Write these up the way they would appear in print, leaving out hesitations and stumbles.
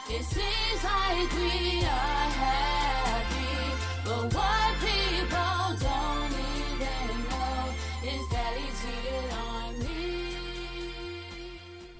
It seems like we are happy, but what people don't even know is that he cheated on me.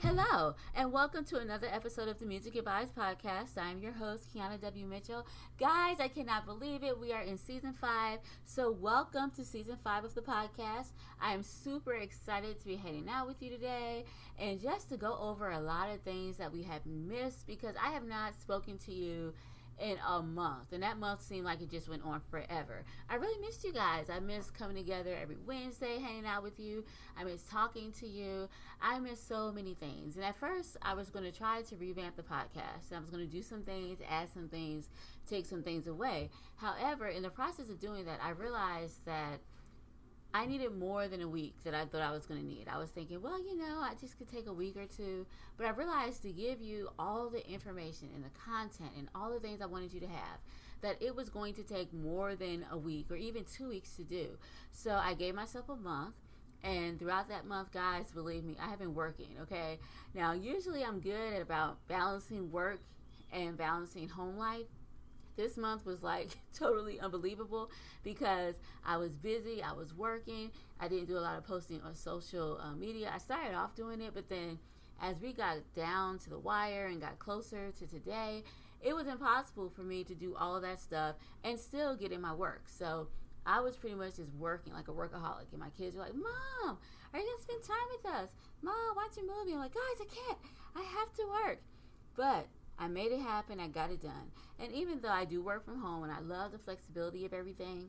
Hello, and welcome to another episode of the Music Advice Podcast. I'm your host, Keana W. Mitchell. Guys, I cannot believe it. We are in Season 5, so welcome to Season 5 of the podcast. I am super excited to be hanging out with you today and just to go over a lot of things that we have missed because I have not spoken to you in a month, and that month seemed like it just went on forever. I really missed you guys. I miss coming together every Wednesday, hanging out with you. I miss talking to you. I miss so many things. And at first, I was going to try to revamp the podcast. I was going to do some things, add some things, take some things away. However, in the process of doing that, I realized that I needed more than a week that I thought I was going to need. I was thinking, well, I just could take a week or two. But I realized to give you all the information and the content and all the things I wanted you to have, that it was going to take more than a week or even 2 weeks to do. So I gave myself a month. And throughout that month, guys, believe me, I have been working, okay? Now, usually I'm good at about balancing work and balancing home life. This month was like totally unbelievable because I was busy, I was working, I didn't do a lot of posting on social media. I started off doing it, but then as we got down to the wire and got closer to today, it was impossible for me to do all of that stuff and still get in my work. So I was pretty much just working like a workaholic, and my kids were like, Mom, are you going to spend time with us? Mom, watch a movie. I'm like, guys, I can't. I have to work. But I made it happen. I got it done. And even though I do work from home and I love the flexibility of everything,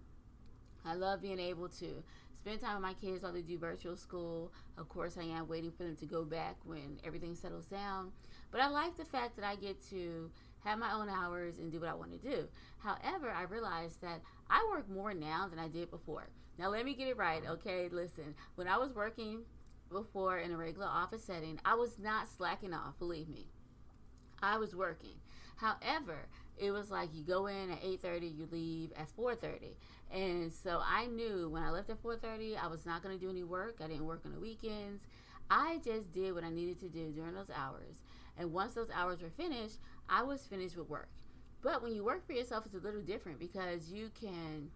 I love being able to spend time with my kids while they do virtual school. Of course, I am waiting for them to go back when everything settles down. But I like the fact that I get to have my own hours and do what I want to do. However, I realized that I work more now than I did before. Now, let me get it right, okay? Listen, when I was working before in a regular office setting, I was not slacking off, believe me. I was working. However, it was like you go in at 8:30, you leave at 4:30. And so I knew when I left at 4:30, I was not going to do any work. I didn't work on the weekends. I just did what I needed to do during those hours. And once those hours were finished, I was finished with work. But when you work for yourself, it's a little different because you can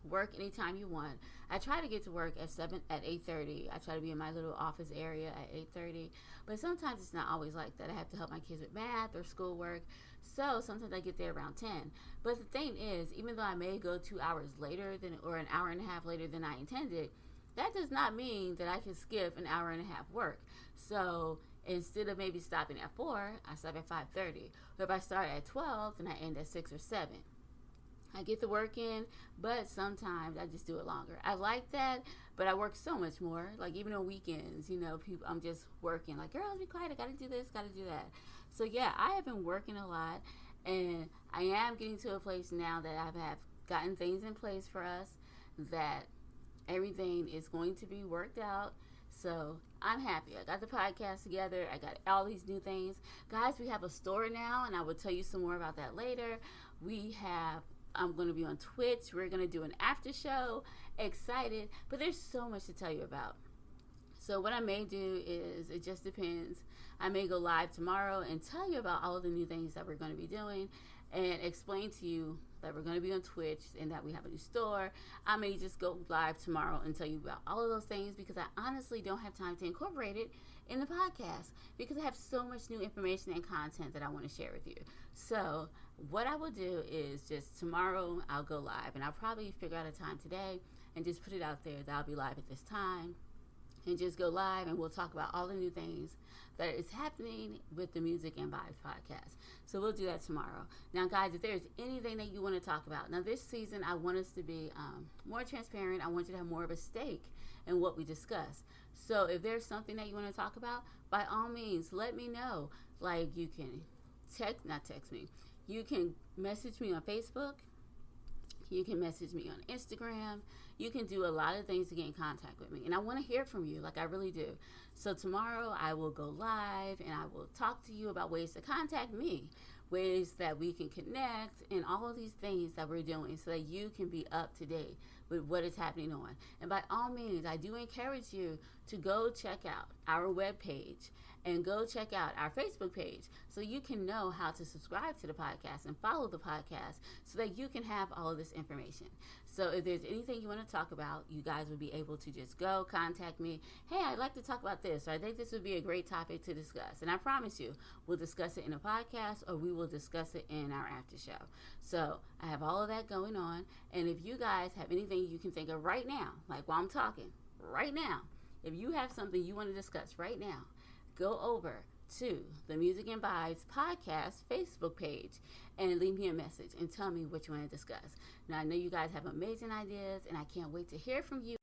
work anytime you want. I try to get to work at 8:30. I try to be in my little office area at 8:30. But sometimes it's not always like that. I have to help my kids with math or schoolwork. So sometimes I get there around 10. But the thing is, even though I may go 2 hours later or an hour and a half later than I intended, that does not mean that I can skip an hour and a half work. So instead of maybe stopping at 4, I stop at 5:30. Or if I start at 12, then I end at 6 or 7. I get the work in, but sometimes I just do it longer. I like that, but I work so much more. Like even on weekends, people, I'm just working. Like, girls, be quiet. I got to do this, got to do that. So yeah, I have been working a lot, and I am getting to a place now that I have gotten things in place for us, that everything is going to be worked out. So I'm happy. I got the podcast together. I got all these new things. Guys, we have a store now, and I will tell you some more about that later. I'm going to be on Twitch. We're going to do an after show. Excited. But there's so much to tell you about. So what I may do is, it just depends. I may go live tomorrow and tell you about all of the new things that we're going to be doing and explain to you that we're going to be on Twitch and that we have a new store. I may just go live tomorrow and tell you about all of those things because I honestly don't have time to incorporate it in the podcast because I have so much new information and content that I want to share with you. So what I will do is just tomorrow I'll go live, and I'll probably figure out a time today and just put it out there that I'll be live at this time and just go live, and we'll talk about all the new things that is happening with the Music and Vibes podcast. So we'll do that tomorrow. Now, guys, if there's anything that you want to talk about, now this season I want us to be more transparent. I want you to have more of a stake in what we discuss. So if there's something that you want to talk about, by all means, let me know. Like, you can not text me. You can message me on Facebook. You can message me on Instagram. You can do a lot of things to get in contact with me. And I want to hear from you, like I really do. So tomorrow I will go live and I will talk to you about ways to contact me, ways that we can connect, and all of these things that we're doing so that you can be up to date with what is happening on. And by all means, I do encourage you to go check out our webpage and go check out our Facebook page so you can know how to subscribe to the podcast and follow the podcast so that you can have all of this information. So if there's anything you want to talk about, you guys would be able to just go contact me. Hey, I'd like to talk about this, or I think this would be a great topic to discuss. And I promise you, we'll discuss it in a podcast or we will discuss it in our after show. So I have all of that going on. And if you guys have anything you can think of right now, like while I'm talking, right now, if you have something you want to discuss right now, go over to the Music and Vibes podcast Facebook page and leave me a message and tell me what you want to discuss. Now, I know you guys have amazing ideas, and I can't wait to hear from you.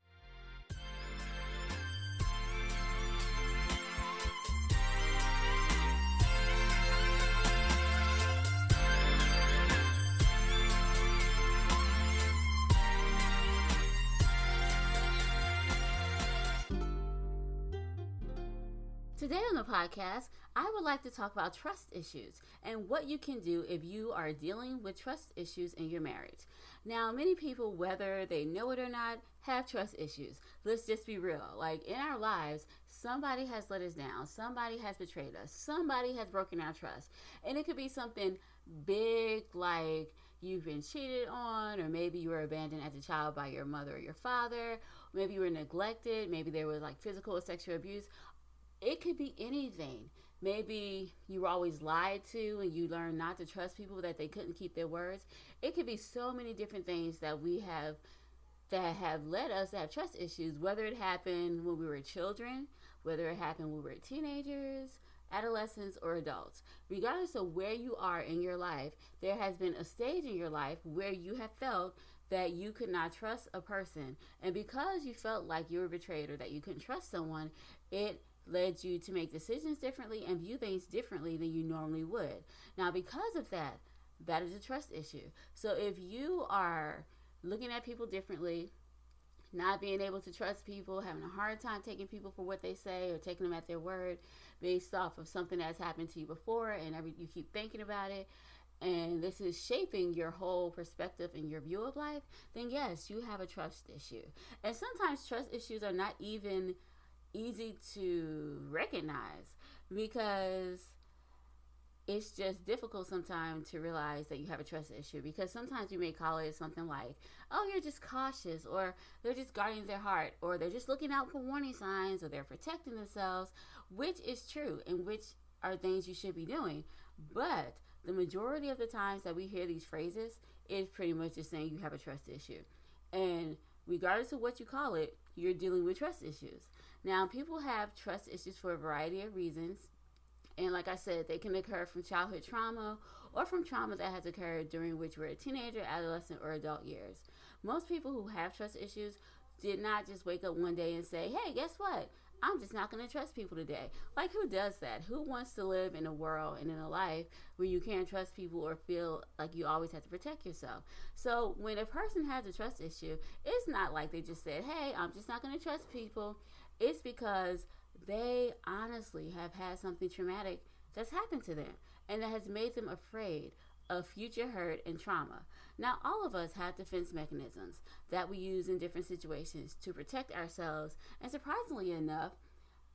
Today on the podcast, I would like to talk about trust issues and what you can do if you are dealing with trust issues in your marriage. Now, many people, whether they know it or not, have trust issues. Let's just be real. Like in our lives, somebody has let us down. Somebody has betrayed us. Somebody has broken our trust. And it could be something big like you've been cheated on, or maybe you were abandoned as a child by your mother or your father. Maybe you were neglected. Maybe there was like physical or sexual abuse. It could be anything. Maybe you were always lied to and you learned not to trust people, that they couldn't keep their words. It could be so many different things that we have that have led us to have trust issues, whether it happened when we were children, whether it happened when we were teenagers, adolescents, or adults. Regardless of where you are in your life, there has been a stage in your life where you have felt that you could not trust a person. And because you felt like you were betrayed or that you couldn't trust someone, it led you to make decisions differently and view things differently than you normally would. Now, because of that, that is a trust issue. So if you are looking at people differently, not being able to trust people, having a hard time taking people for what they say or taking them at their word based off of something that's happened to you before, and you keep thinking about it, and this is shaping your whole perspective and your view of life, then yes, you have a trust issue. And sometimes trust issues are not even easy to recognize because it's just difficult sometimes to realize that you have a trust issue, because sometimes you may call it something like, oh, you're just cautious, or they're just guarding their heart, or they're just looking out for warning signs, or they're protecting themselves, which is true and which are things you should be doing. But the majority of the times that we hear these phrases is pretty much just saying you have a trust issue. And regardless of what you call it, you're dealing with trust issues. Now, people have trust issues for a variety of reasons. And like I said, they can occur from childhood trauma or from trauma that has occurred during which we're a teenager, adolescent, or adult years. Most people who have trust issues did not just wake up one day and say, hey, guess what? I'm just not going to trust people today. Like, who does that? Who wants to live in a world and in a life where you can't trust people or feel like you always have to protect yourself? So when a person has a trust issue, it's not like they just said, hey, I'm just not going to trust people. It's because they honestly have had something traumatic that's happened to them and that has made them afraid of future hurt and trauma. Now, all of us have defense mechanisms that we use in different situations to protect ourselves, and surprisingly enough,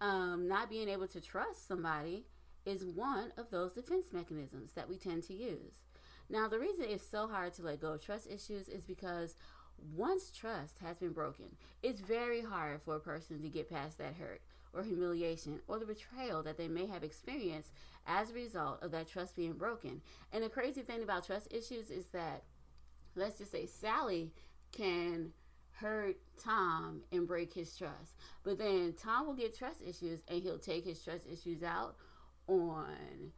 not being able to trust somebody is one of those defense mechanisms that we tend to use. Now, the reason it's so hard to let go of trust issues is because once trust has been broken, it's very hard for a person to get past that hurt or humiliation or the betrayal that they may have experienced as a result of that trust being broken. And the crazy thing about trust issues is that, let's just say Sally can hurt Tom and break his trust, but then Tom will get trust issues and he'll take his trust issues out on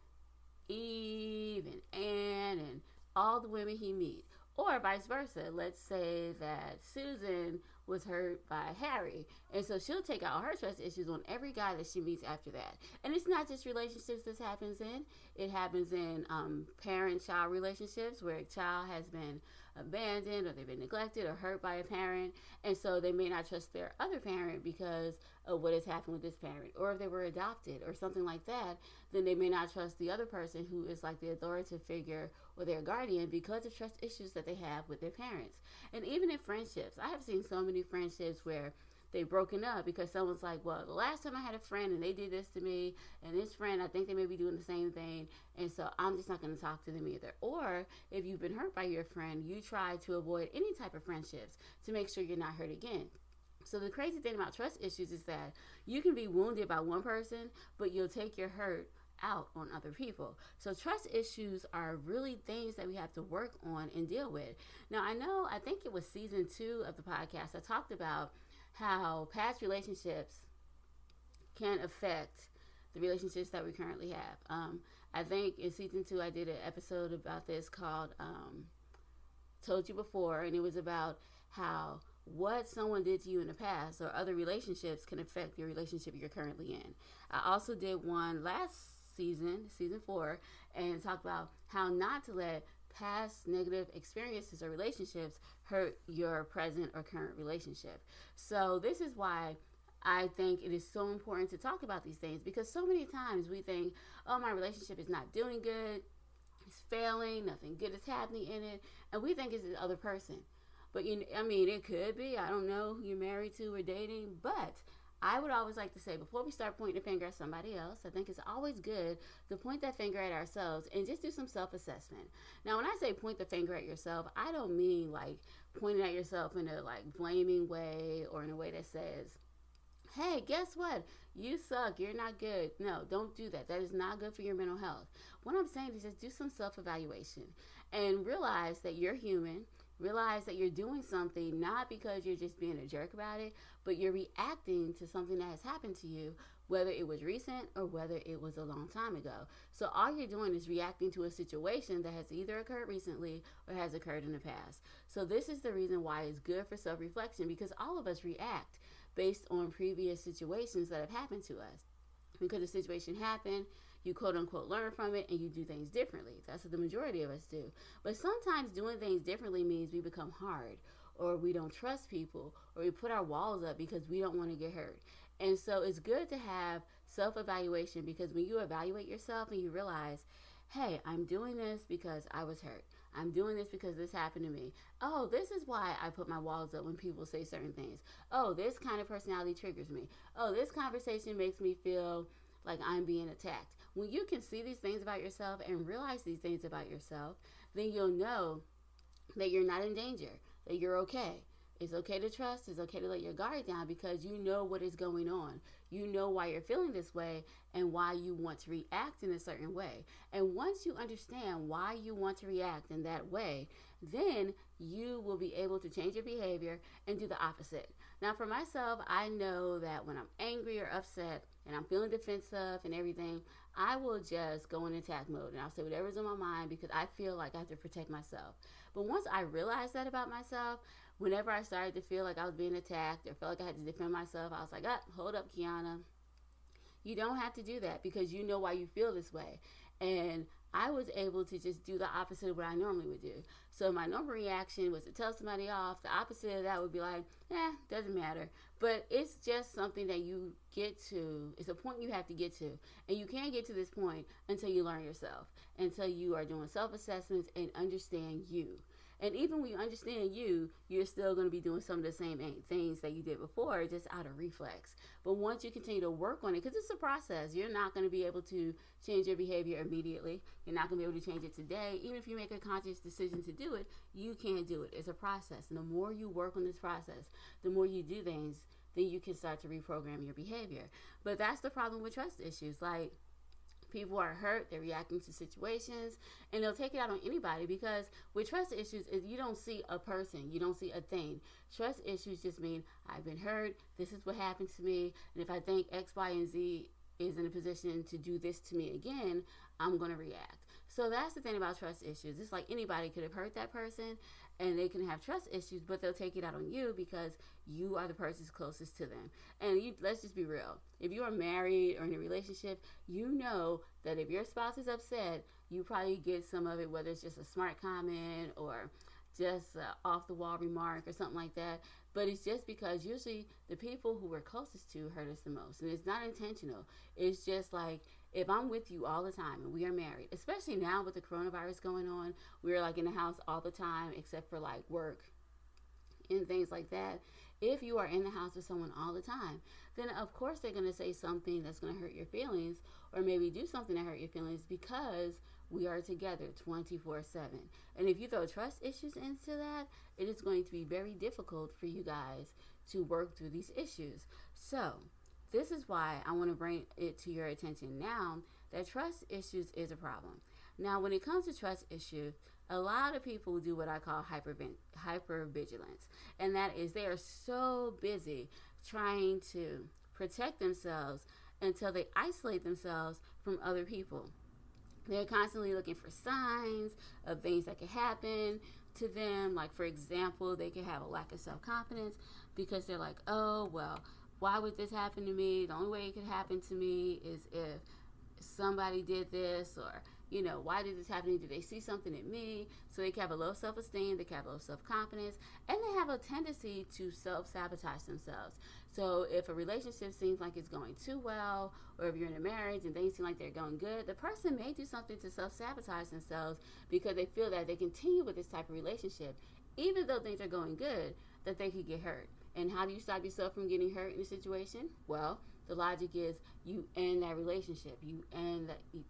Eve and Ann and all the women he meets. Or vice versa. Let's say that Susan was hurt by Harry, and so she'll take out her trust issues on every guy that she meets after that. And it's not just relationships this happens in. It happens in parent-child relationships where a child has been abandoned or they've been neglected or hurt by a parent, and so they may not trust their other parent because of what has happened with this parent. Or if they were adopted or something like that, then they may not trust the other person who is like the authoritative figure or their guardian because of trust issues that they have with their parents. And even in friendships, I have seen so many friendships where they've broken up because someone's like, well, the last time I had a friend and they did this to me, and this friend, I think they may be doing the same thing, and so I'm just not going to talk to them either. Or if you've been hurt by your friend, you try to avoid any type of friendships to make sure you're not hurt again. So the crazy thing about trust issues is that you can be wounded by one person, but you'll take your hurt out on other people. So trust issues are really things that we have to work on and deal with. Now, I think it was season 2 of the podcast, I talked about how past relationships can affect the relationships that we currently have. I think in season 2, I did an episode about this called Told You Before, and it was about how what someone did to you in the past or other relationships can affect your relationship you're currently in. I also did one last season 4, and talked about how not to let past negative experiences or relationships hurt your present or current relationship. So this is why I think it is so important to talk about these things, because so many times we think, oh, my relationship is not doing good, it's failing, nothing good is happening in it, and we think it's the other person. But it could be, I don't know who you're married to or dating, but I would always like to say, before we start pointing the finger at somebody else, I think it's always good to point that finger at ourselves and just do some self-assessment. Now, when I say point the finger at yourself, I don't mean like pointing at yourself in a like blaming way or in a way that says, hey, guess what? You suck. You're not good. No, don't do that. That is not good for your mental health. What I'm saying is just do some self-evaluation and realize that you're human. Realize that you're doing something not because you're just being a jerk about it, but you're reacting to something that has happened to you, whether it was recent or whether it was a long time ago. So all you're doing is reacting to a situation that has either occurred recently or has occurred in the past. So this is the reason why it's good for self-reflection, because all of us react based on previous situations that have happened to us. Because the situation happened, you quote unquote learn from it, and you do things differently. That's what the majority of us do. But sometimes doing things differently means we become hard, or we don't trust people, or we put our walls up because we don't want to get hurt. And so it's good to have self-evaluation, because when you evaluate yourself and you realize, hey, I'm doing this because I was hurt. I'm doing this because this happened to me. Oh, this is why I put my walls up when people say certain things. Oh, this kind of personality triggers me. Oh, this conversation makes me feel like I'm being attacked. When you can see these things about yourself and realize these things about yourself, then you'll know that you're not in danger, that you're okay. It's okay to trust. It's okay to let your guard down, because you know what is going on. You know why you're feeling this way and why you want to react in a certain way. And once you understand why you want to react in that way, then you will be able to change your behavior and do the opposite. Now, for myself, I know that when I'm angry or upset and I'm feeling defensive and everything, I will just go in attack mode and I'll say whatever's on my mind, because I feel like I have to protect myself. But once I realized that about myself, whenever I started to feel like I was being attacked or felt like I had to defend myself, I was like, hold up, Keana. You don't have to do that, because you know why you feel this way. And I was able to just do the opposite of what I normally would do. So my normal reaction was to tell somebody off. The opposite of that would be like, doesn't matter. But it's just something that you get to. It's a point you have to get to. And you can't get to this point until you learn yourself, until you are doing self-assessments and understand you. And even when you understand you, you're still going to be doing some of the same things that you did before, just out of reflex. But once you continue to work on it, because it's a process, you're not going to be able to change your behavior immediately. You're not going to be able to change it today. Even if you make a conscious decision to do it, you can't do it. It's a process. And the more you work on this process, the more you do things, then you can start to reprogram your behavior. But that's the problem with trust issues. Like, people are hurt, they're reacting to situations, and they'll take it out on anybody, because with trust issues, you don't see a person, you don't see a thing. Trust issues just mean, I've been hurt, this is what happened to me, and if I think X, Y, and Z is in a position to do this to me again, I'm going to react. So that's the thing about trust issues. It's like anybody could have hurt that person, and they can have trust issues, but they'll take it out on you because you are the person closest to them. And let's just be real. If you are married or in a relationship, you know that if your spouse is upset, you probably get some of it, whether it's just a smart comment or just an off-the-wall remark or something like that. But it's just because usually the people who we're closest to hurt us the most. And it's not intentional. It's just like, if I'm with you all the time and we are married, especially now with the coronavirus going on, we're like in the house all the time except for like work and things like that. If you are in the house with someone all the time, then of course they're going to say something that's going to hurt your feelings, or maybe do something that hurt your feelings, because we are together 24/7. And if you throw trust issues into that, it is going to be very difficult for you guys to work through these issues. So this is why I want to bring it to your attention now that trust issues is a problem. Now, when it comes to trust issues, a lot of people do what I call hypervigilance, and that is they are so busy trying to protect themselves until they isolate themselves from other people. They're constantly looking for signs of things that could happen to them. Like, for example, they could have a lack of self-confidence because they're like, oh, well, why would this happen to me? The only way it could happen to me is if somebody did this, or, you know, why did this happen? Did they see something in me? So they can have a low self-esteem, they can have low self-confidence, and they have a tendency to self-sabotage themselves. So if a relationship seems like it's going too well, or if you're in a marriage and things seem like they're going good, the person may do something to self-sabotage themselves because they feel that they continue with this type of relationship, even though things are going good, that they could get hurt. And how do you stop yourself from getting hurt in a situation? Well, the logic is you end that relationship. You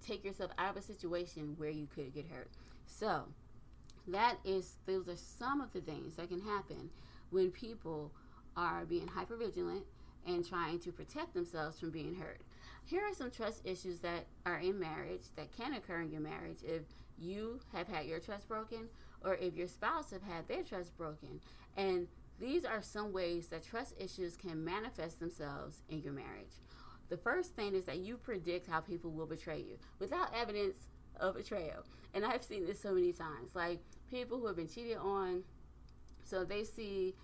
take yourself out of a situation where you could get hurt. So those are some of the things that can happen when people are being hypervigilant and trying to protect themselves from being hurt. Here are some trust issues that are in marriage that can occur in your marriage if you have had your trust broken, or if your spouse have had their trust broken. And these are some ways that trust issues can manifest themselves in your marriage. The first thing is that you predict how people will betray you without evidence of betrayal. And I've seen this so many times. Like, people who have been cheated on, so they see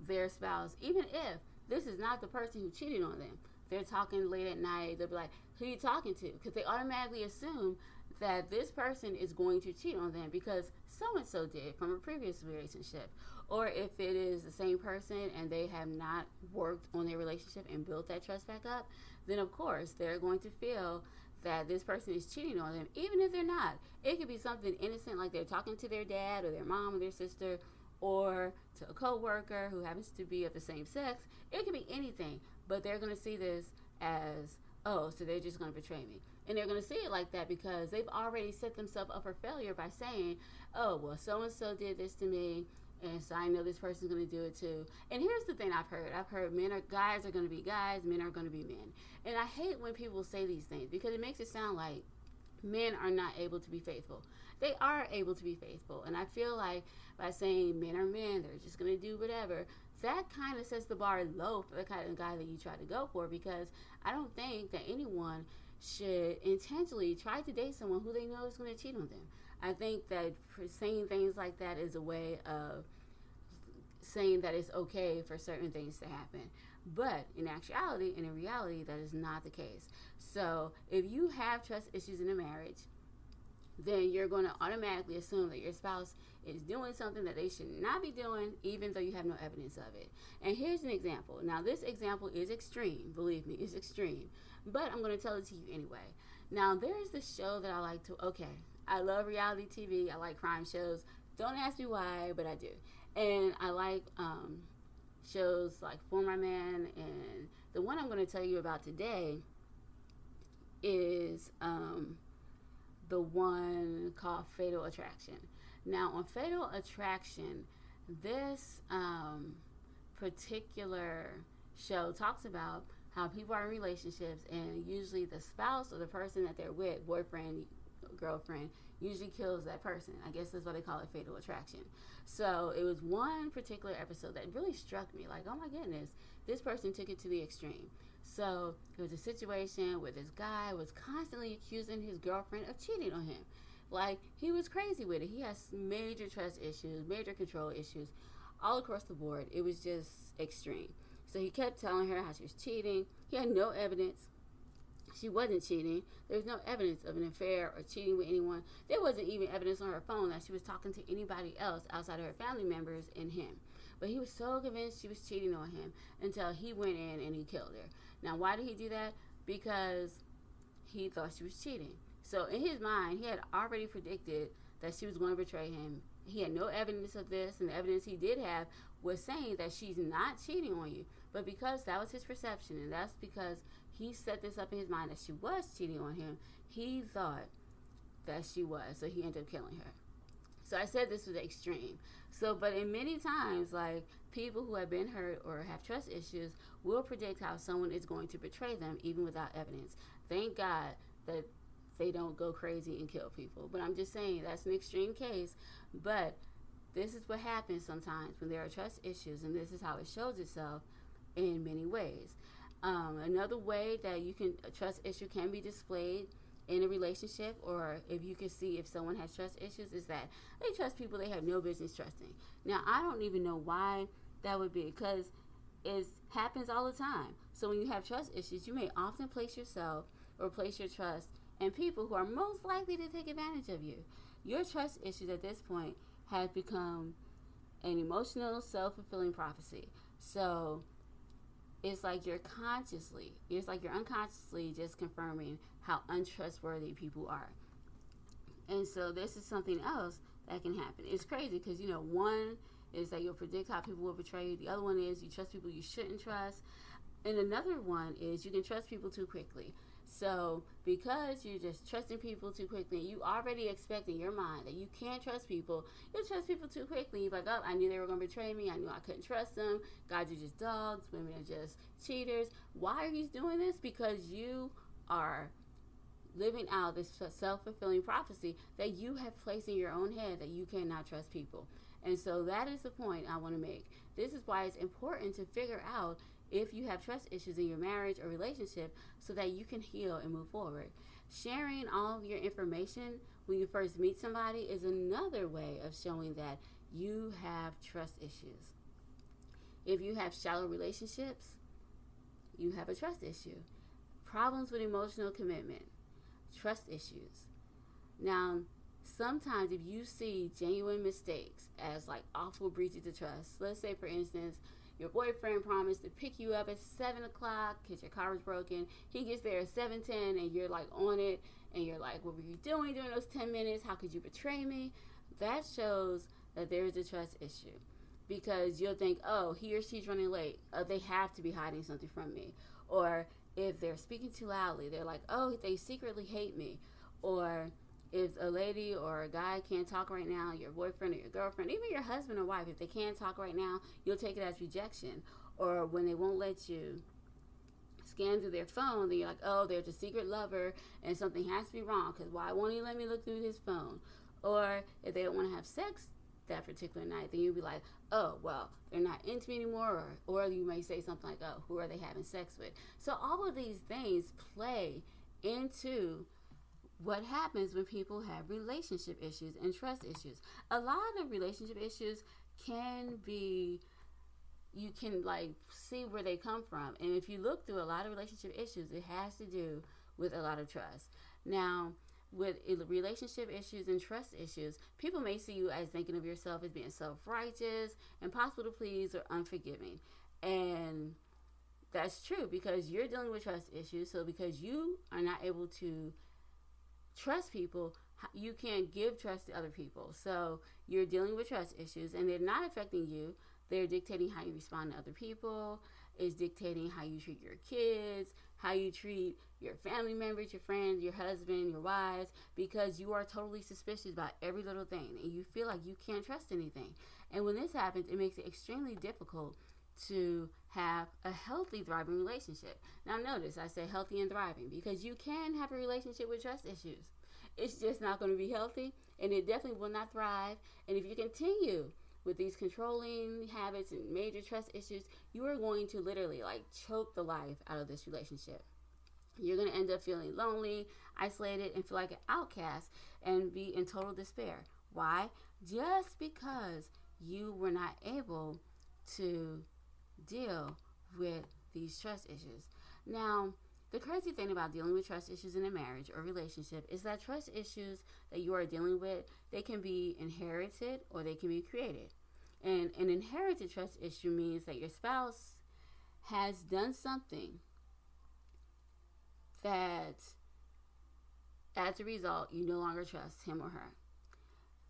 their spouse, even if this is not the person who cheated on them, they're talking late at night, they'll be like, who are you talking to? Because they automatically assume that this person is going to cheat on them because so-and-so did from a previous relationship. Or if it is the same person and they have not worked on their relationship and built that trust back up, then of course they're going to feel that this person is cheating on them, even if they're not. It could be something innocent, like they're talking to their dad or their mom or their sister, or to a co-worker who happens to be of the same sex. It could be anything, but they're going to see this as, oh, so they're just going to betray me. And they're going to see it like that because they've already set themselves up for failure by saying, oh, well, so-and-so did this to me, and so I know this person's going to do it too. And here's the thing I've heard. Guys are going to be guys, men are going to be men. And I hate when people say these things because it makes it sound like men are not able to be faithful. They are able to be faithful. And I feel like by saying men are men, they're just going to do whatever, that kind of sets the bar low for the kind of guy that you try to go for, because I don't think that anyone should intentionally try to date someone who they know is going to cheat on them. I think that saying things like that is a way of saying that it's okay for certain things to happen. But in actuality and in reality, that is not the case. So if you have trust issues in a marriage, then you're going to automatically assume that your spouse is doing something that they should not be doing, even though you have no evidence of it. And here's an example. Now, this example is extreme. Believe me, it's extreme. But I'm going to tell it to you anyway. Now, there's this show that I like to, I love reality TV. I like crime shows. Don't ask me why, but I do. And I like shows like For My Man, and the one I'm going to tell you about today is the one called Fatal Attraction. Now, on Fatal Attraction, this particular show talks about how people are in relationships, and usually the spouse or the person that they're with, boyfriend, girlfriend, usually kills that person. I guess that's why they call it Fatal Attraction. So it was one particular episode that really struck me, like, oh my goodness, this person took it to the extreme. So it was a situation where this guy was constantly accusing his girlfriend of cheating on him. Like, he was crazy with it. He has major trust issues, major control issues, all across the board. It was just extreme. So he kept telling her how she was cheating. He had no evidence. She wasn't cheating. There was no evidence of an affair or cheating with anyone. There wasn't even evidence on her phone that she was talking to anybody else outside of her family members and him. But he was so convinced she was cheating on him until he went in and he killed her. Now, why did he do that? Because he thought she was cheating. So in his mind, he had already predicted that she was going to betray him. He had no evidence of this, and the evidence he did have was saying that she's not cheating on you. But because that was his perception, and that's because he set this up in his mind that she was cheating on him, he thought that she was. So he ended up killing her. So I said this was extreme. So, but in many times, like, people who have been hurt or have trust issues will predict how someone is going to betray them even without evidence. Thank God that they don't go crazy and kill people. But I'm just saying that's an extreme case. But this is what happens sometimes when there are trust issues, and this is how it shows itself in many ways. Another way that a trust issue can be displayed in a relationship, or if you can see if someone has trust issues, is that they trust people they have no business trusting. Now, I don't even know why that would be, because it happens all the time. So when you have trust issues, you may often place yourself or place your trust in people who are most likely to take advantage of you. Your trust issues at this point have become an emotional, self-fulfilling prophecy. So it's like you're unconsciously just confirming how untrustworthy people are. And so this is something else that can happen. It's crazy because, one is that you'll predict how people will betray you. The other one is you trust people you shouldn't trust. And another one is you can trust people too quickly. So because you're just trusting people too quickly, you already expect in your mind that you can't trust people, you'll trust people too quickly. You're like, oh, I knew they were going to betray me. I knew I couldn't trust them. Guys are just dogs. Women are just cheaters. Why are you doing this? Because you are living out this self-fulfilling prophecy that you have placed in your own head that you cannot trust people. And so that is the point I want to make. This is why it's important to figure out if you have trust issues in your marriage or relationship so that you can heal and move forward. Sharing all of your information when you first meet somebody is another way of showing that you have trust issues. If you have shallow relationships, you have a trust issue. Problems with emotional commitment, trust issues. Now, sometimes if you see genuine mistakes as like awful breaches of trust, let's say for instance, your boyfriend promised to pick you up at 7 o'clock because your car was broken. He gets there at 7:10 and you're like on it and you're like, what were you doing during those 10 minutes? How could you betray me? That shows that there's a trust issue, because you'll think, oh, he or she's running late. They have to be hiding something from me. Or if they're speaking too loudly, they're like, oh, they secretly hate me. Or if a lady or a guy can't talk right now, your boyfriend or your girlfriend, even your husband or wife, if they can't talk right now, you'll take it as rejection. Or when they won't let you scan through their phone, then you're like, oh, there's a secret lover and something has to be wrong, because why won't he let me look through his phone? Or if they don't want to have sex that particular night, then you'll be like, oh, well, they're not into me anymore. Or you may say something like, oh, who are they having sex with? So all of these things play into what happens when people have relationship issues and trust issues. A lot of relationship issues can be, you can like see where they come from. And if you look through a lot of relationship issues, it has to do with a lot of trust. Now, with relationship issues and trust issues, people may see you as thinking of yourself as being self-righteous, impossible to please, or unforgiving. And that's true because you're dealing with trust issues. So because you are not able to trust people, you can't give trust to other people. So you're dealing with trust issues and they're not affecting you. They're dictating how you respond to other people. It's dictating how you treat your kids, how you treat your family members, your friends, your husband, your wives, because you are totally suspicious about every little thing and you feel like you can't trust anything. And when this happens, it makes it extremely difficult to have a healthy, thriving relationship. Now notice I say healthy and thriving because you can have a relationship with trust issues. It's just not going to be healthy and it definitely will not thrive. And if you continue with these controlling habits and major trust issues, you are going to literally like choke the life out of this relationship. You're going to end up feeling lonely, isolated, and feel like an outcast and be in total despair. Why? Just because you were not able to deal with these trust issues. Now, the crazy thing about dealing with trust issues in a marriage or relationship is that trust issues that you are dealing with, they can be inherited or they can be created. And an inherited trust issue means that your spouse has done something that, as a result, you no longer trust him or her.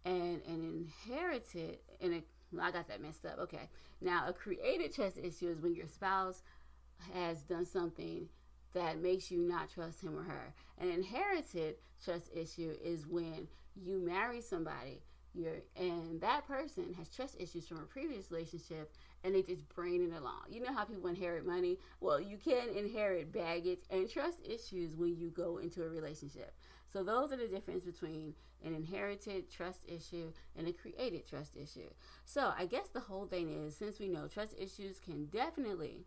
And an inherited, in a I got that messed up. Okay. Now, a created trust issue is when your spouse has done something that makes you not trust him or her. An inherited trust issue is when you marry somebody and that person has trust issues from a previous relationship and they just bring it along. You know how people inherit money? Well, you can inherit baggage and trust issues when you go into a relationship. So those are the difference between an inherited trust issue and a created trust issue. So I guess the whole thing is, since we know trust issues can definitely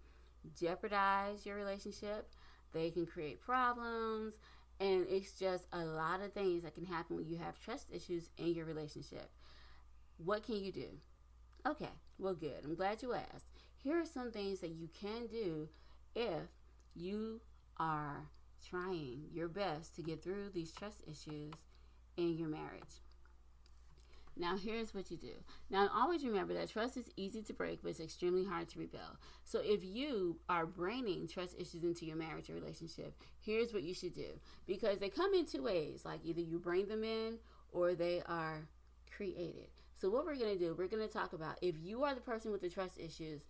jeopardize your relationship, they can create problems, and it's just a lot of things that can happen when you have trust issues in your relationship. What can you do? Okay, well, good. I'm glad you asked. Here are some things that you can do if you are trying your best to get through these trust issues in your marriage. Now, here's what you do. Now, always remember that trust is easy to break, but it's extremely hard to rebuild. So if you are bringing trust issues into your marriage or relationship, here's what you should do. Because they come in two ways. Like either you bring them in or they are created. So what we're going to do, we're going to talk about if you are the person with the trust issues,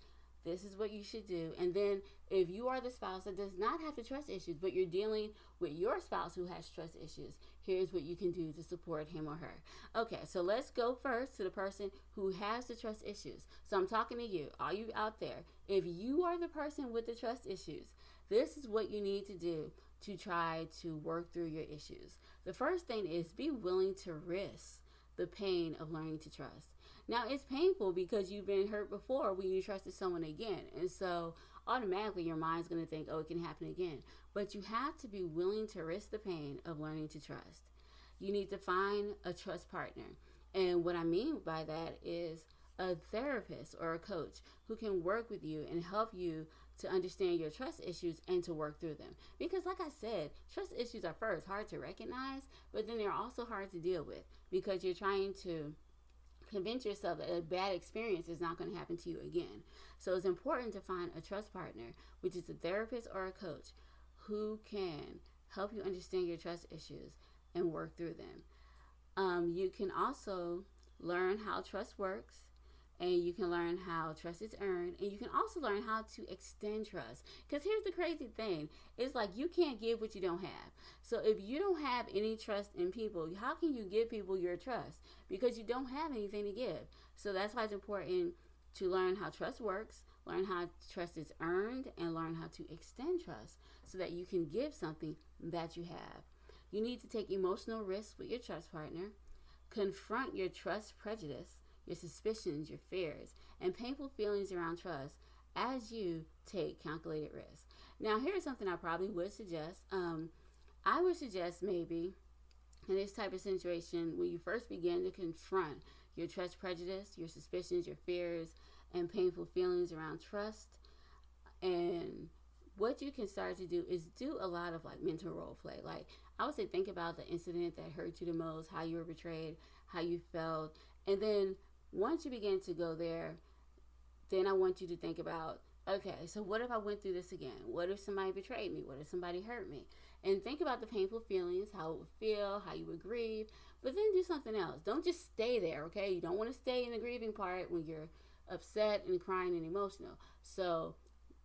this is what you should do. And then if you are the spouse that does not have the trust issues, but you're dealing with your spouse who has trust issues, here's what you can do to support him or her. Okay, so let's go first to the person who has the trust issues. So I'm talking to you, all you out there. If you are the person with the trust issues, this is what you need to do to try to work through your issues. The first thing is be willing to risk the pain of learning to trust. Now, it's painful because you've been hurt before when you trusted someone again. And so automatically your mind's going to think, oh, it can happen again. But you have to be willing to risk the pain of learning to trust. You need to find a trust partner. And what I mean by that is a therapist or a coach who can work with you and help you to understand your trust issues and to work through them. Because like I said, trust issues are first hard to recognize, but then they're also hard to deal with because you're trying to convince yourself that a bad experience is not going to happen to you again. So it's important to find a trust partner, which is a therapist or a coach, who can help you understand your trust issues and work through them. You can also learn how trust works, and you can learn how trust is earned, and you can also learn how to extend trust. Because here's the crazy thing. It's like you can't give what you don't have. So if you don't have any trust in people, how can you give people your trust? Because you don't have anything to give. So that's why it's important to learn how trust works, learn how trust is earned, and learn how to extend trust so that you can give something that you have. You need to take emotional risks with your trust partner, confront your trust prejudice, your suspicions, your fears, and painful feelings around trust as you take calculated risks. Now, here's something I probably would suggest. I would suggest maybe in this type of situation, when you first begin to confront your trust prejudice, your suspicions, your fears, and painful feelings around trust, and what you can start to do is do a lot of like mental role play. Like I would say, think about the incident that hurt you the most, how you were betrayed, how you felt, and then once you begin to go there, then I want you to think about, okay, so what if I went through this again? What if somebody betrayed me? What if somebody hurt me? And think about the painful feelings, how it would feel, how you would grieve, but then do something else. Don't just stay there, okay? You don't want to stay in the grieving part when you're upset and crying and emotional. So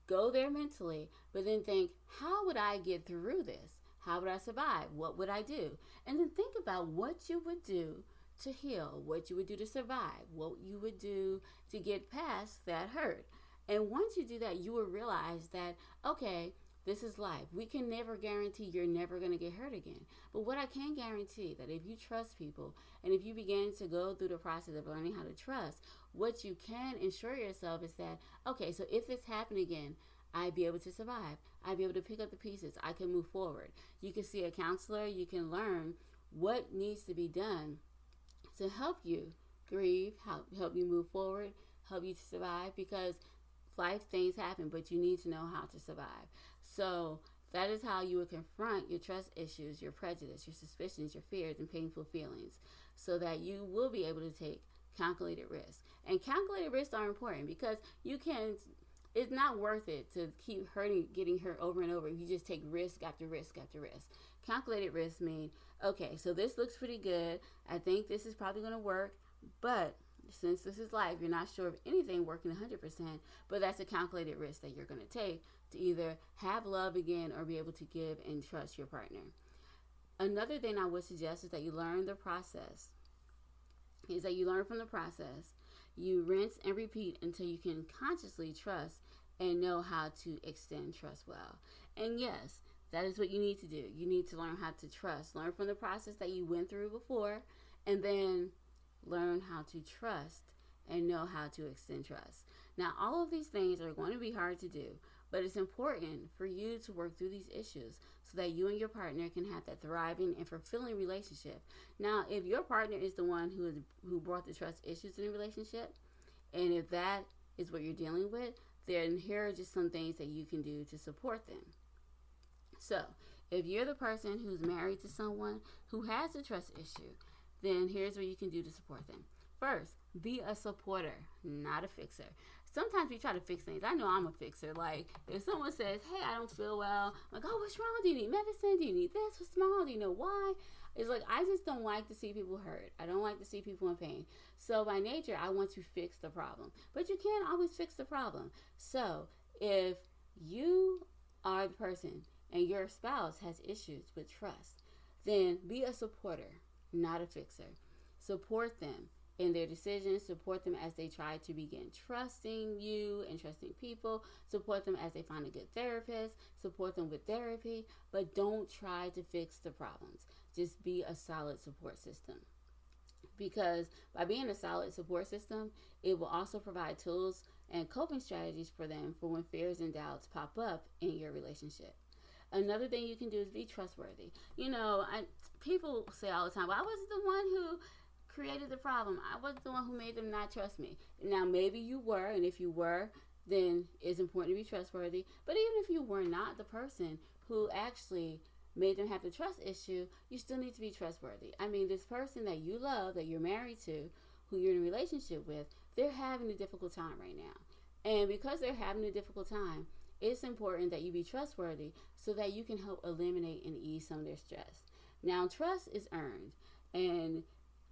go there mentally, but then think, how would I get through this? How would I survive? What would I do? And then think about what you would do to heal, what you would do to survive, what you would do to get past that hurt. And once you do that, you will realize that, okay, this is life. We can never guarantee you're never going to get hurt again. But what I can guarantee that if you trust people and if you begin to go through the process of learning how to trust, what you can ensure yourself is that, okay, so if this happened again, I'd be able to survive. I'd be able to pick up the pieces. I can move forward. You can see a counselor. You can learn what needs to be done to help you grieve, help you move forward, help you to survive, because life things happen, but you need to know how to survive. So that is how you would confront your trust issues, your prejudice, your suspicions, your fears, and painful feelings, so that you will be able to take calculated risks. And calculated risks are important because it's not worth it to keep getting hurt over and over if you just take risk after risk after risk. Calculated risks mean, okay, so this looks pretty good. I think this is probably going to work, but since this is life, you're not sure of anything working 100%, but that's a calculated risk that you're going to take to either have love again or be able to give and trust your partner. Another thing I would suggest is that you learn the process. Is that you learn from the process. You rinse and repeat until you can consciously trust and know how to extend trust well. And yes, that is what you need to do. You need to learn how to trust. Learn from the process that you went through before, and then learn how to trust and know how to extend trust. Now, all of these things are going to be hard to do, but it's important for you to work through these issues so that you and your partner can have that thriving and fulfilling relationship. Now, if your partner is the one who brought the trust issues in the relationship, and if that is what you're dealing with, then here are just some things that you can do to support them. So, if you're the person who's married to someone who has a trust issue, then here's what you can do to support them. First, be a supporter, not a fixer. Sometimes we try to fix things. I know I'm a fixer. Like, if someone says, hey, I don't feel well, I'm like, oh, what's wrong? Do you need medicine? Do you need this? What's wrong? Do you know why? It's like, I just don't like to see people hurt. I don't like to see people in pain. So by nature, I want to fix the problem. But you can't always fix the problem. So if you are the person and your spouse has issues with trust, then be a supporter, not a fixer. Support them in their decisions. Support them as they try to begin trusting you and trusting people. Support them as they find a good therapist. Support them with therapy, but don't try to fix the problems. Just be a solid support system. Because by being a solid support system, it will also provide tools and coping strategies for them for when fears and doubts pop up in your relationship. Another thing you can do is be trustworthy. You know, people say all the time, well, I wasn't the one who created the problem. I wasn't the one who made them not trust me. Now, maybe you were, and if you were, then it's important to be trustworthy. But even if you were not the person who actually made them have the trust issue, you still need to be trustworthy. I mean, this person that you love, that you're married to, who you're in a relationship with, they're having a difficult time right now. And because they're having a difficult time, it's important that you be trustworthy so that you can help eliminate and ease some of their stress. Now, trust is earned and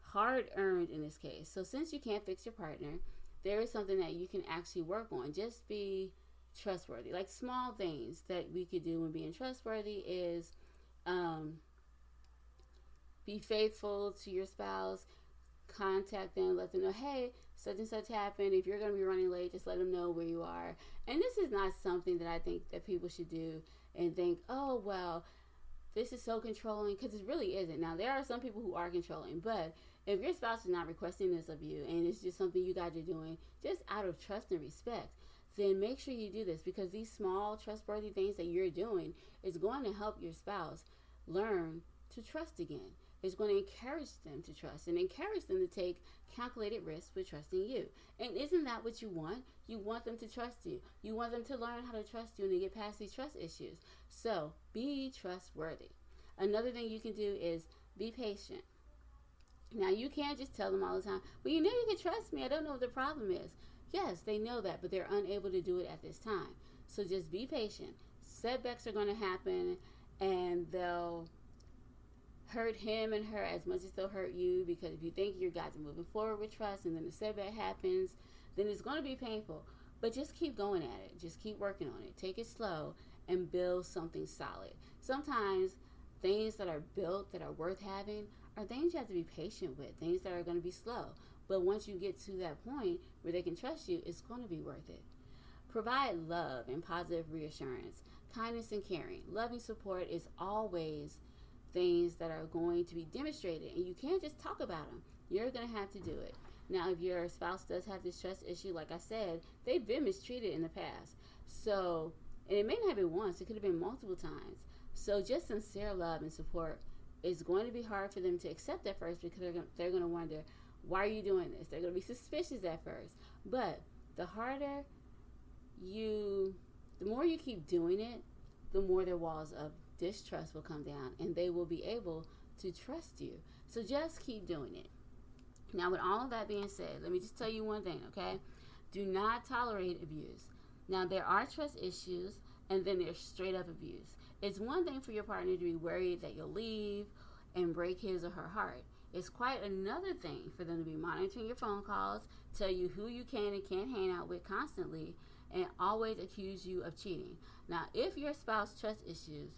hard earned in this case. So since you can't fix your partner, there is something that you can actually work on. Just be trustworthy. Like small things that we could do when being trustworthy is be faithful to your spouse. Contact them, let them know, hey, such and such happened. If you're going to be running late, just let them know where you are. And this is not something that I think that people should do and think, oh, well, this is so controlling, because it really isn't. Now, there are some people who are controlling, but if your spouse is not requesting this of you and it's just something you guys are doing just out of trust and respect, then make sure you do this, because these small trustworthy things that you're doing is going to help your spouse learn to trust again. It's going to encourage them to trust and encourage them to take calculated risks with trusting you. And isn't that what you want? You want them to trust you. You want them to learn how to trust you and to get past these trust issues. So be trustworthy. Another thing you can do is be patient. Now, you can't just tell them all the time, well, you know you can trust me. I don't know what the problem is. Yes, they know that, but they're unable to do it at this time. So just be patient. Setbacks are going to happen, and they'll hurt him and her as much as they'll hurt you, because if you think you guys are moving forward with trust and then the setback happens, then it's going to be painful. But just keep going at it. Just keep working on it. Take it slow and build something solid. Sometimes things that are built that are worth having are things you have to be patient with, things that are going to be slow. But once you get to that point where they can trust you, it's going to be worth it. Provide love and positive reassurance, kindness and caring. Loving support is always things that are going to be demonstrated, and you can't just talk about them. You're going to have to do it. Now, if your spouse does have this trust issue, like I said, they've been mistreated in the past. So, and it may not have been once, it could have been multiple times. So just sincere love and support is going to be hard for them to accept at first, because they're going to wonder, why are you doing this? They're going to be suspicious at first. But the more you keep doing it, the more their walls of distrust will come down, and they will be able to trust you. So just keep doing it. Now, with all of that being said, let me just tell you one thing, okay? Do not tolerate abuse. Now, there are trust issues, and then there's straight up abuse. It's one thing for your partner to be worried that you'll leave and break his or her heart. It's quite another thing for them to be monitoring your phone calls, tell you who you can and can't hang out with constantly, and always accuse you of cheating. Now, if your spouse's trust issues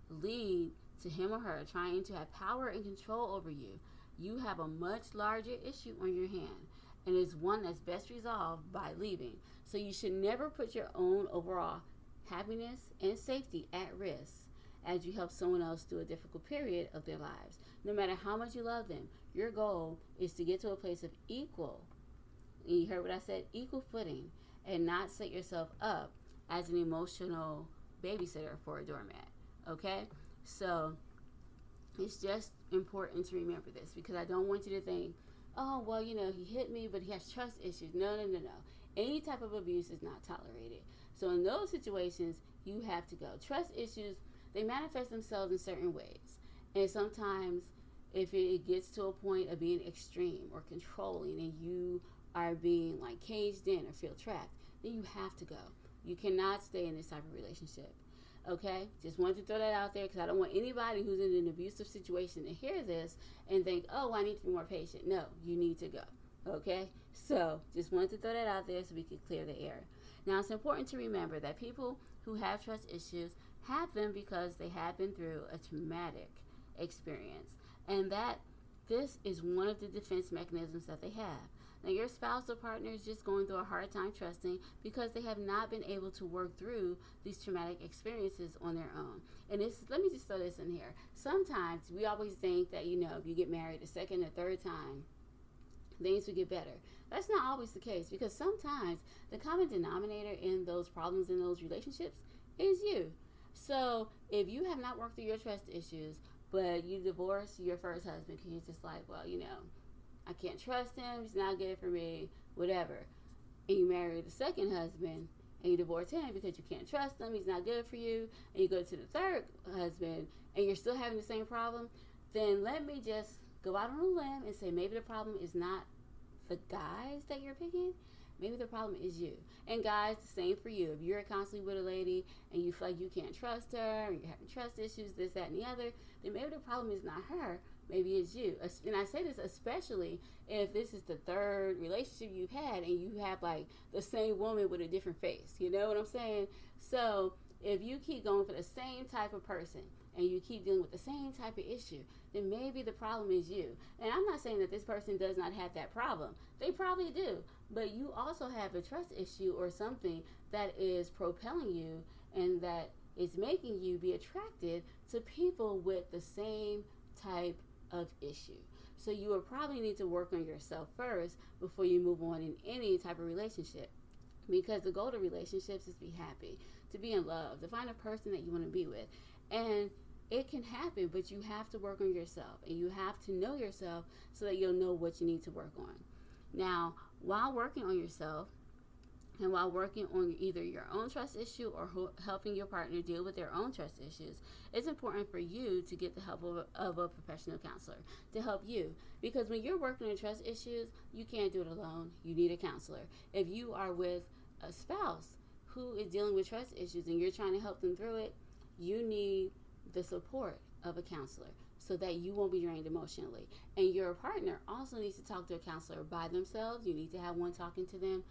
lead to him or her trying to have power and control over you, you have a much larger issue on your hand, and it's one that's best resolved by leaving. So you should never put your own overall happiness and safety at risk as you help someone else through a difficult period of their lives. No matter how much you love them, your goal is to get to a place of equal, you heard what I said, equal footing, and not set yourself up as an emotional babysitter for a doormat, okay? So it's just important to remember this, because I don't want you to think, oh, well, you know, he hit me, but he has trust issues. No. Any type of abuse is not tolerated. So in those situations, you have to go. Trust issues, they manifest themselves in certain ways. And sometimes if it gets to a point of being extreme or controlling and you are being like caged in or feel trapped, then you have to go. You cannot stay in this type of relationship. Okay? Just wanted to throw that out there because I don't want anybody who's in an abusive situation to hear this and think, oh, I need to be more patient. No, you need to go. Okay? So just wanted to throw that out there so we could clear the air. Now, it's important to remember that people who have trust issues have them because they have been through a traumatic experience, and that this is one of the defense mechanisms that they have. Now, your spouse or partner is just going through a hard time trusting because they have not been able to work through these traumatic experiences on their own. And this, let me just throw this in here. Sometimes we always think that, you know, if you get married a second or third time, things will get better. That's not always the case, because sometimes the common denominator in those problems in those relationships is you. So if you have not worked through your trust issues, but you divorce your first husband because you're just like, well, you know, I can't trust him, he's not good for me, whatever. And you marry the second husband and you divorce him because you can't trust him, he's not good for you, and you go to the third husband and you're still having the same problem, then let me just go out on a limb and say maybe the problem is not the guys that you're picking, maybe the problem is you. And guys, the same for you. If you're constantly with a lady and you feel like you can't trust her, or you're having trust issues, this, that, and the other, then maybe the problem is not her, maybe it's you. And I say this especially if this is the third relationship you've had and you have like the same woman with a different face. You know what I'm saying? So if you keep going for the same type of person and you keep dealing with the same type of issue, then maybe the problem is you. And I'm not saying that this person does not have that problem. They probably do. But you also have a trust issue or something that is propelling you and that is making you be attracted to people with the same type of issue. So you will probably need to work on yourself first before you move on in any type of relationship. Because the goal of relationships is to be happy, to be in love, to find a person that you want to be with. And it can happen, but you have to work on yourself, and you have to know yourself so that you'll know what you need to work on. Now, while working on yourself and while working on either your own trust issue or helping your partner deal with their own trust issues, it's important for you to get the help of a professional counselor to help you. Because when you're working on trust issues, you can't do it alone. You need a counselor. If you are with a spouse who is dealing with trust issues and you're trying to help them through it, you need the support of a counselor so that you won't be drained emotionally. And your partner also needs to talk to a counselor by themselves. You need to have one talking to them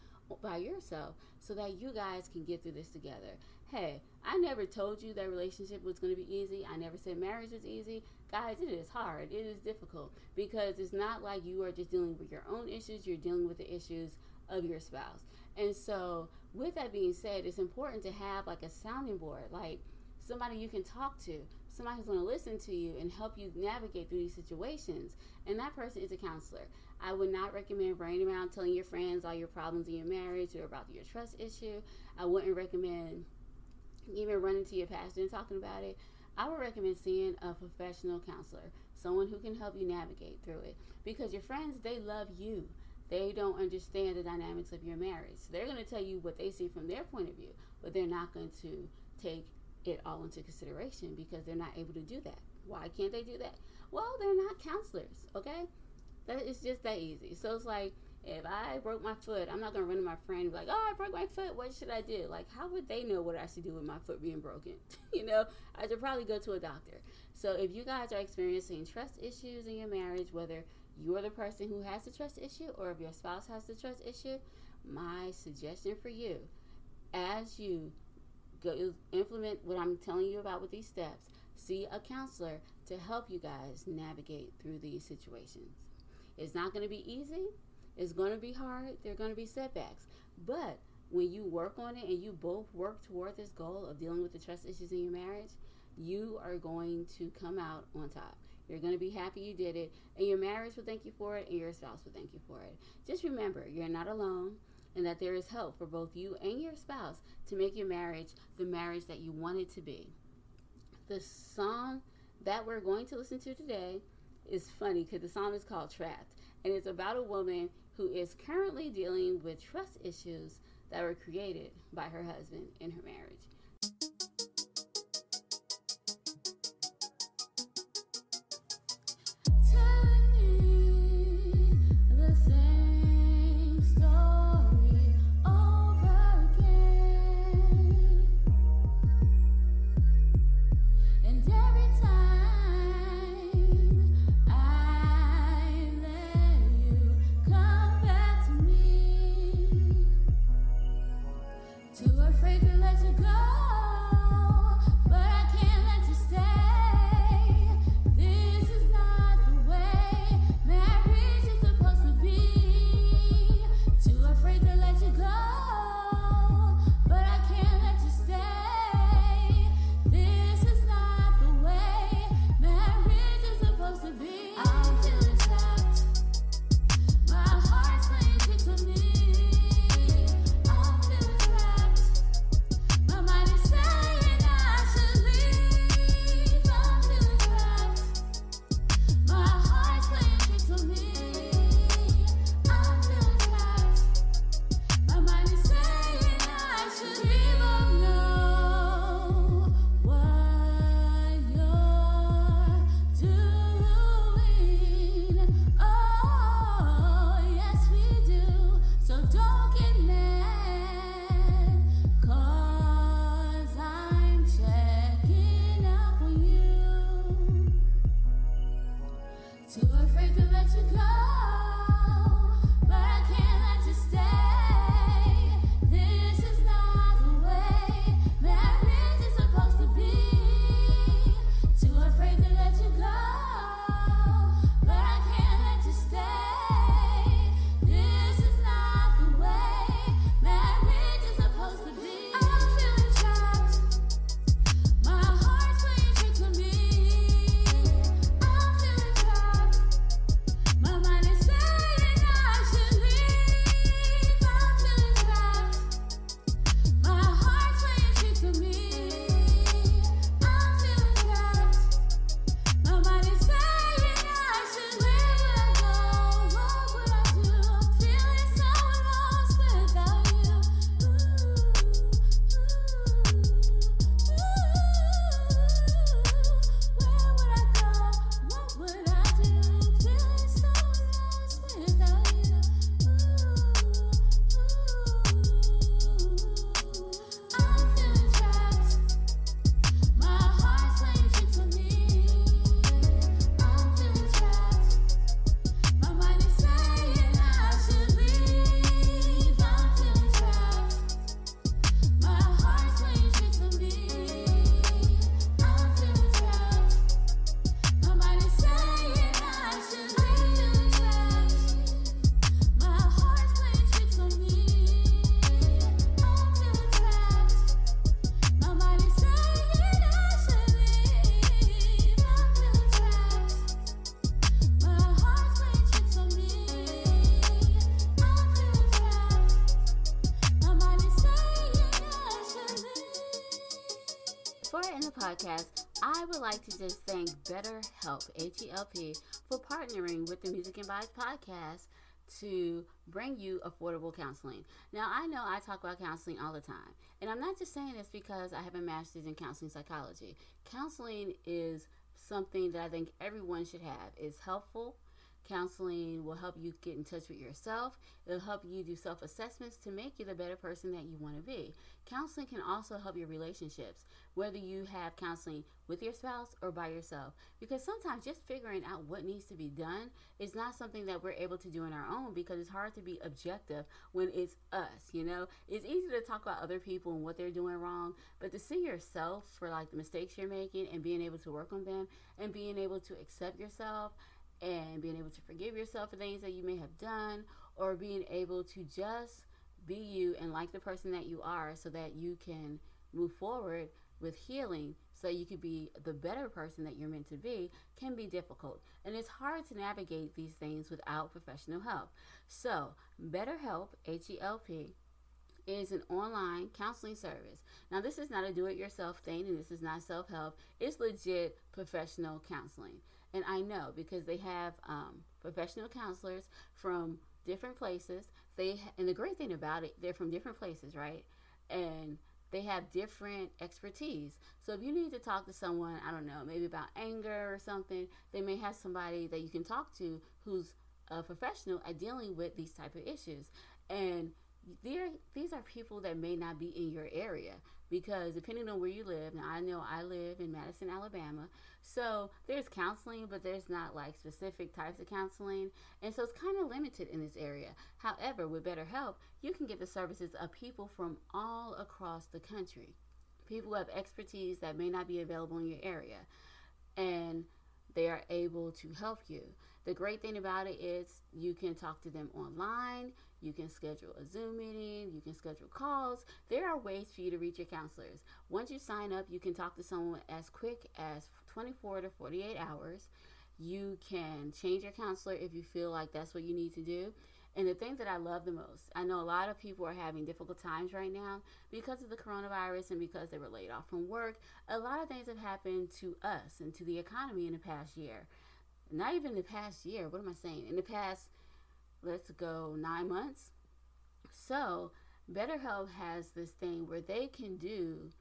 by yourself so that you guys can get through this together. Hey, I never told you that relationship was going to be easy. I never said marriage was easy. Guys, it is hard. It is difficult because it's not like you are just dealing with your own issues. You're dealing with the issues of your spouse. And so with that being said, it's important to have like a sounding board, like somebody you can talk to, somebody who's going to listen to you and help you navigate through these situations. And that person is a counselor. I would not recommend running around telling your friends all your problems in your marriage or about your trust issue. I wouldn't recommend even running to your pastor and talking about it. I would recommend seeing a professional counselor, someone who can help you navigate through it. Because your friends, they love you. They don't understand the dynamics of your marriage. So they're going to tell you what they see from their point of view, but they're not going to take it all into consideration because they're not able to do that. Why can't they do that? Well, they're not counselors, okay? That is just that easy. So it's like, if I broke my foot, I'm not going to run to my friend and be like, oh, I broke my foot, what should I do? Like, how would they know what I should do with my foot being broken? You know, I should probably go to a doctor. So if you guys are experiencing trust issues in your marriage, whether you're the person who has the trust issue or if your spouse has the trust issue, my suggestion for you, as you go implement what I'm telling you about with these steps, see a counselor to help you guys navigate through these situations. It's not going to be easy. It's going to be hard. There are going to be setbacks. But when you work on it and you both work toward this goal of dealing with the trust issues in your marriage, you are going to come out on top. You're going to be happy you did it, and your marriage will thank you for it, and your spouse will thank you for it. Just remember, you're not alone, and that there is help for both you and your spouse to make your marriage the marriage that you want it to be. The song that we're going to listen to today is funny because the song is called Trapped, and it's about a woman who is currently dealing with trust issues that were created by her husband in her marriage. Podcast, I would like to just thank BetterHelp, H-E-L-P, for partnering with the Music and Vibes podcast to bring you affordable counseling. Now, I know I talk about counseling all the time, and I'm not just saying this because I have a master's in counseling psychology. Counseling is something that I think everyone should have. It's helpful. Counseling will help you get in touch with yourself. It'll help you do self-assessments to make you the better person that you want to be. Counseling can also help your relationships, whether you have counseling with your spouse or by yourself. Because sometimes just figuring out what needs to be done is not something that we're able to do on our own, because it's hard to be objective when it's us, you know? It's easy to talk about other people and what they're doing wrong, but to see yourself for like the mistakes you're making and being able to work on them and being able to accept yourself and being able to forgive yourself for things that you may have done, or being able to just be you and like the person that you are, so that you can move forward with healing, so you can be the better person that you're meant to be, can be difficult. And it's hard to navigate these things without professional help. So BetterHelp, H-E-L-P, is an online counseling service. Now, this is not a do-it-yourself thing, and this is not self-help. It's legit professional counseling. And I know, because they have professional counselors from different places. And the great thing about it, they're from different places, right? And they have different expertise. So if you need to talk to someone, I don't know, maybe about anger or something, they may have somebody that you can talk to who's a professional at dealing with these type of issues. And these are people that may not be in your area, because depending on where you live, now I know I live in Madison, Alabama, so there's counseling, but there's not like specific types of counseling, and so it's kind of limited in this area. However, with BetterHelp, you can get the services of people from all across the country, people who have expertise that may not be available in your area, and they are able to help you. The great thing about it is you can talk to them online, you can schedule a Zoom meeting, you can schedule calls. There are ways for you to reach your counselors. Once you sign up, you can talk to someone as quick as 24 to 48 hours. You can change your counselor if you feel like that's what you need to do. And the thing that I love the most, I know a lot of people are having difficult times right now because of the coronavirus and because they were laid off from work. A lot of things have happened to us and to the economy in the past year. Not even the past year, what am I saying? In the past, let's go 9 months. So BetterHelp has this thing where they can do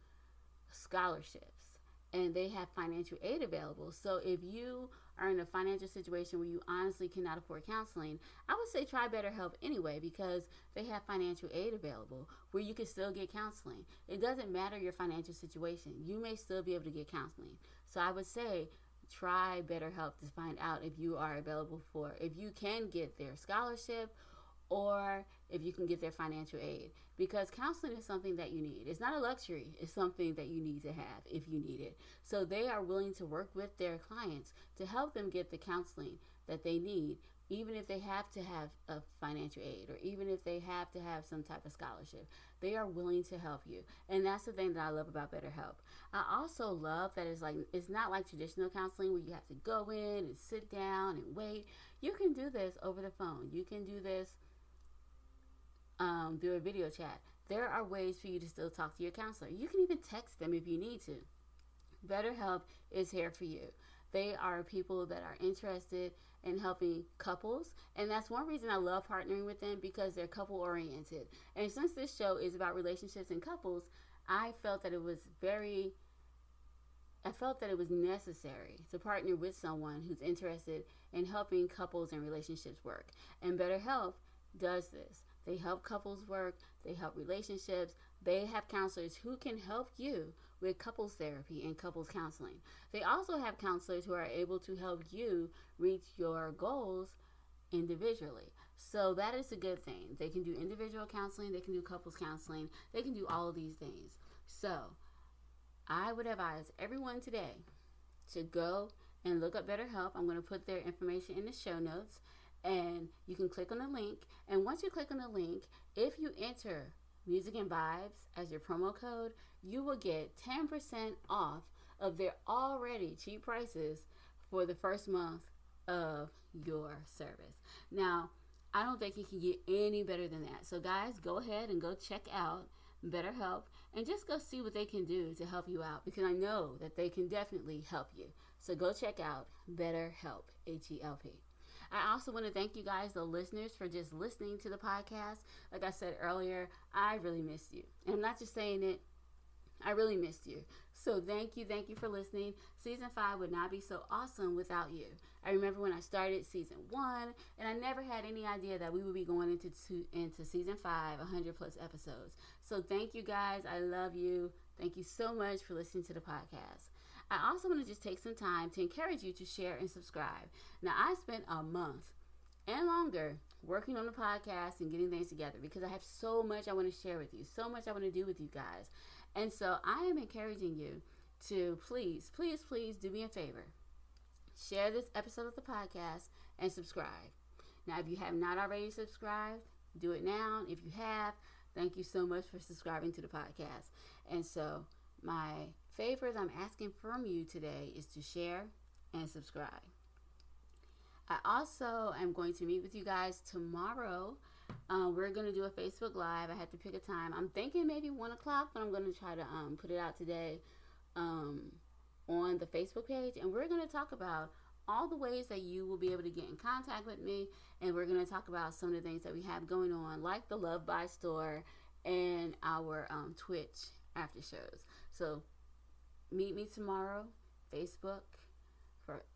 scholarships and they have financial aid available. So if you are in a financial situation where you honestly cannot afford counseling, I would say try BetterHelp anyway, because they have financial aid available where you can still get counseling. It doesn't matter your financial situation. You may still be able to get counseling. So I would say try BetterHelp to find out if you are available if you can get their scholarship, or if you can get their financial aid, because counseling is something that you need. It's not a luxury. It's something that you need to have if you need it. So they are willing to work with their clients to help them get the counseling that they need, even if they have to have a financial aid, or even if they have to have some type of scholarship. They are willing to help you. And that's the thing that I love about BetterHelp. I also love that it's not like traditional counseling where you have to go in and sit down and wait. You can do this over the phone. You can do this through a video chat. There are ways for you to still talk to your counselor. You can even text them if you need to. BetterHelp is here for you. They are people that are interested in helping couples, and that's one reason I love partnering with them, because they're couple oriented. And since this show is about relationships and couples, I felt that it was necessary to partner with someone who's interested in helping couples and relationships work. And BetterHelp does this. They help couples work, they help relationships, they have counselors who can help you with couples therapy and couples counseling. They also have counselors who are able to help you reach your goals individually. So that is a good thing. They can do individual counseling, they can do couples counseling, they can do all of these things. So I would advise everyone today to go and look up BetterHelp. I'm going to put their information in the show notes, and you can click on the link. And once you click on the link, if you enter Music and Vibes as your promo code, you will get 10% off of their already cheap prices for the first month of your service. Now, I don't think it can get any better than that. So guys, go ahead and go check out BetterHelp and just go see what they can do to help you out, because I know that they can definitely help you. So go check out BetterHelp, H-E-L-P. I also want to thank you guys, the listeners, for just listening to the podcast. Like I said earlier, I really missed you. And I'm not just saying it, I really missed you. So thank you for listening. Season 5 would not be so awesome without you. I remember when I started season 1, and I never had any idea that we would be going into season 5, 100 plus episodes. So thank you guys. I love you. Thank you so much for listening to the podcast. I also want to just take some time to encourage you to share and subscribe. Now, I spent a month and longer working on the podcast and getting things together because I have so much I want to share with you, so much I want to do with you guys. And so I am encouraging you to please do me a favor. Share this episode of the podcast and subscribe. Now, if you have not already subscribed, do it now. If you have, thank you so much for subscribing to the podcast. And so my favor that I'm asking from you today is to share and subscribe. I also am going to meet with you guys tomorrow. We're going to do a Facebook Live. I have to pick a time. I'm thinking maybe 1 o'clock, but I'm going to try to put it out today on the Facebook page. And we're going to talk about all the ways that you will be able to get in contact with me. And we're going to talk about some of the things that we have going on, like the Love Buy store and our Twitch after shows. So meet me tomorrow, Facebook.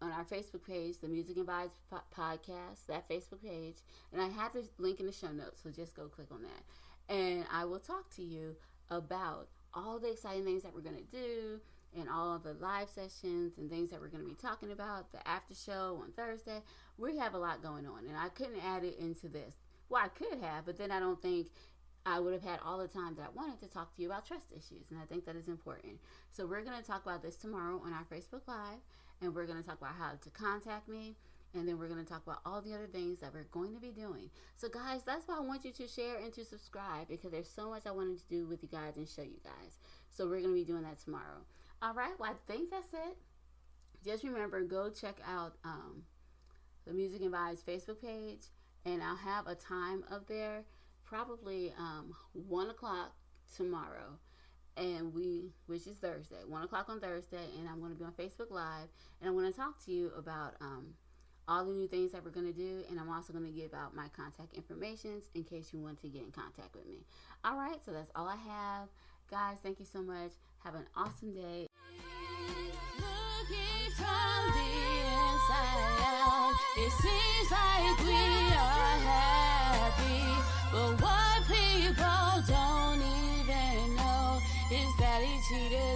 On our Facebook page, the Music and Vibes podcast, that Facebook page, and I have the link in the show notes, so just go click on that. And I will talk to you about all the exciting things that we're going to do and all of the live sessions and things that we're going to be talking about, the after show on Thursday. We have a lot going on, and I couldn't add it into this. Well, I could have, but then I don't think I would have had all the time that I wanted to talk to you about trust issues, and I think that is important. So we're going to talk about this tomorrow on our Facebook Live. And we're going to talk about how to contact me. And then we're going to talk about all the other things that we're going to be doing. So, guys, that's why I want you to share and to subscribe. Because there's so much I wanted to do with you guys and show you guys. So, we're going to be doing that tomorrow. All right. Well, I think that's it. Just remember, go check out the Music and Vibes Facebook page. And I'll have a time up there. Probably 1 o'clock tomorrow. And which is Thursday, 1 o'clock on Thursday, and I'm going to be on Facebook Live, and I'm going to talk to you about all the new things that we're going to do, and I'm also going to give out my contact information in case you want to get in contact with me. All right, so that's all I have. Guys, thank you so much. Have an awesome day. Looking from the inside out, it seems like we are happy, but what people don't even know is that he cheated